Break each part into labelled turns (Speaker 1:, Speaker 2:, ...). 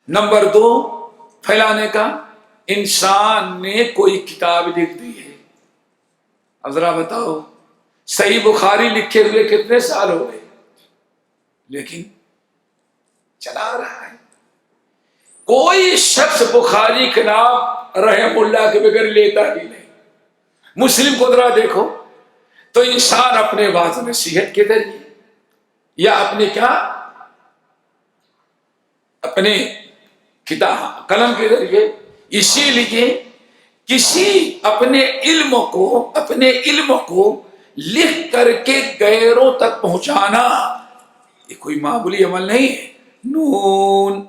Speaker 1: Number 2 پھیلانے کا، انسان نے کوئی کتاب لکھ دی ہے. اب ذرا بتاؤ، صحیح بخاری لکھے ہوئے کتنے سال ہو گئے، لیکن چلا رہا ہے. کوئی شخص بخاری کے نام رحم اللہ کے بغیر لیتا ہی نہیں. مسلم کو ذرا دیکھو تو انسان اپنے واعظ نصیحت کے ذریعے یا اپنے کیا، اپنے کتاب قلم کے ذریعے، اسی لیے کسی اپنے علم کو لکھ کر کے غیروں تک پہنچانا یہ کوئی معمولی عمل نہیں ہے. نون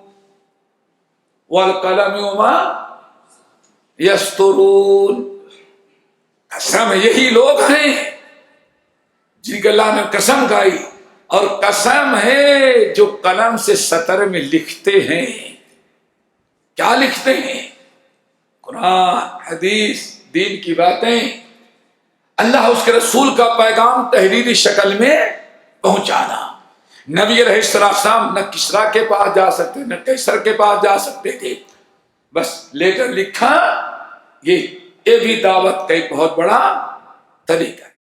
Speaker 1: والقلم وما یسطرون، قسم یہی لوگ ہیں جن کے اللہ نے قسم کھائی، اور قسم ہے جو قلم سے سطر میں لکھتے ہیں. کیا لکھتے ہیں؟ قرآن، حدیث، دین کی باتیں، اللہ اس کے رسول کا پیغام تحریری شکل میں پہنچانا. نبی علیہ السلام نہ کسرا کے پاس جا سکتے نہ قیصر کے پاس جا سکتے تھے، بس لیٹر لکھا. یہ بھی دعوت کا ایک بہت بڑا طریقہ ہے.